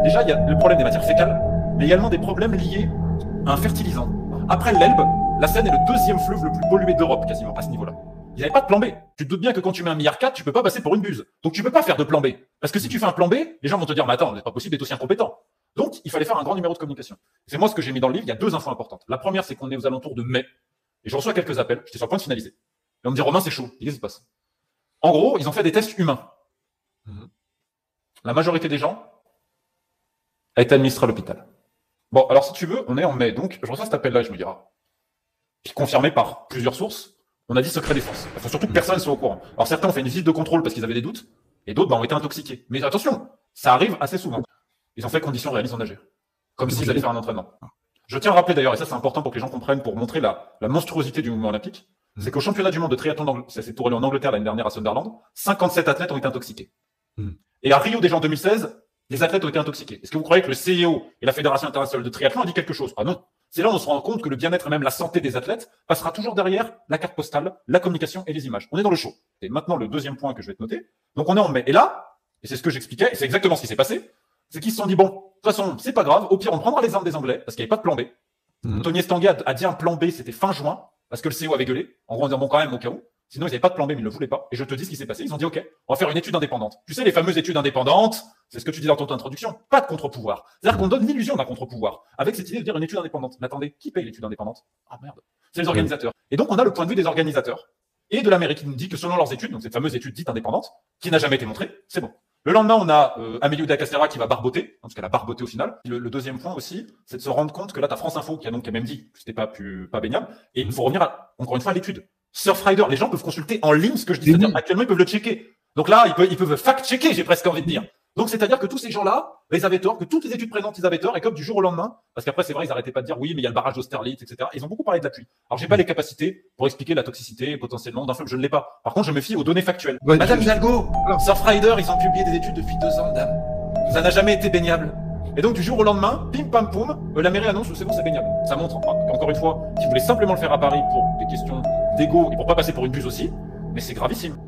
Déjà, il y a le problème des matières fécales, mais également des problèmes liés à un fertilisant. Après l'Elbe, la Seine est le deuxième fleuve le plus pollué d'Europe, quasiment, à ce niveau-là. Il n'y avait pas de plan B. Tu te doutes bien que quand tu mets 1,4 milliard, tu peux pas passer pour une buse. Donc tu peux pas faire de plan B. Parce que si tu fais un plan B, les gens vont te dire, mais attends, c'est pas possible d'être aussi incompétent. Donc, il fallait faire un grand numéro de communication. C'est moi ce que j'ai mis dans le livre, il y a 2 infos importantes. La première, c'est qu'on est aux alentours de mai, et je reçois quelques appels, j'étais sur le point de finaliser. Et on me dit, Romain, c'est chaud. Qu'est-ce qui se passe? En gros, ils ont fait des tests humains. La majorité des gens a été administrée à l'hôpital. Bon, alors si tu veux, on est en mai, donc je reçois cet appel-là et je me dis, puis confirmé par plusieurs sources, on a dit secret défense. Il faut surtout que personne soit au courant. Alors certains ont fait une visite de contrôle parce qu'ils avaient des doutes, et d'autres ont été intoxiqués. Mais attention, ça arrive assez souvent. Ils ont fait conditions réalistes en nager, comme s'ils allaient faire un entraînement. Je tiens à rappeler d'ailleurs, et ça c'est important pour que les gens comprennent, pour montrer la monstruosité du mouvement olympique, c'est qu'au championnat du monde de triathlon, ça s'est tourné en Angleterre l'année dernière à Sunderland, 57 athlètes ont été intoxiqués. Et à Rio déjà en 2016, des athlètes ont été intoxiqués. Est-ce que vous croyez que le CIO et la Fédération internationale de triathlon a dit quelque chose? Ah non. C'est là où on se rend compte que le bien-être et même la santé des athlètes passera toujours derrière la carte postale, la communication et les images. On est dans le show. Et maintenant, le deuxième point que je vais te noter. Donc, on est en mai. Et là, et c'est ce que j'expliquais, et c'est exactement ce qui s'est passé, c'est qu'ils se sont dit, bon, de toute façon, c'est pas grave. Au pire, on prendra les armes des Anglais, parce qu'il n'y avait pas de plan B. Tony Estanguet a dit un plan B, c'était fin juin, parce que le CO avait gueulé. En gros, on disait, bon, quand même, au cas où. Sinon, ils n'avaient pas de plan B, mais ils ne le voulaient pas. Et je te dis ce qui s'est passé. Ils ont dit, OK, on va faire une étude indépendante. Tu sais, les fameuses études indépendantes, c'est ce que tu dis dans ton introduction. Pas de contre-pouvoir. C'est-à-dire qu'on donne l'illusion d'un contre-pouvoir. Avec cette idée de dire une étude indépendante. Mais attendez, qui paye l'étude indépendante? Ah merde. C'est les organisateurs. Et donc, on a le point de vue des organisateurs et de l'Amérique qui nous dit que selon leurs études, donc cette fameuse étude dite indépendante, qui n'a jamais été montrée, c'est bon. Le lendemain, on a Amélie Oudéa-Castéra qui va barboter, parce qu'elle a barboté au final. Le deuxième point aussi, c'est de se rendre compte que là, t'as France Info qui a même dit que c'était pas baignable. Et il faut revenir encore une fois à l'étude. Surfrider, les gens peuvent consulter en ligne ce que je dis. C'est-à-dire, actuellement, ils peuvent le checker. Donc là, ils peuvent fact-checker, j'ai presque envie de dire. Donc, c'est-à-dire que tous ces gens-là, ils avaient tort, que toutes les études présentes, ils avaient tort, et comme du jour au lendemain, parce qu'après, c'est vrai, ils arrêtaient pas de dire, oui, mais il y a le barrage d'Austerlitz, etc. Ils ont beaucoup parlé de la pluie. Alors, j'ai pas les capacités pour expliquer la toxicité, potentiellement, d'un fleuve, je ne l'ai pas. Par contre, je me fie aux données factuelles. Ouais, Madame Hidalgo, Surfrider, ils ont publié des études depuis 2 ans, madame. Ça n'a jamais été baignable. Et donc, du jour au lendemain, pim pam poum, la mairie annonce que c'est bon, c'est baignable. Ça montre, encore une fois, qu'ils voulaient simplement le faire à Paris pour des questions d'ego et pour pas passer pour une buse aussi, mais c'est gravissime.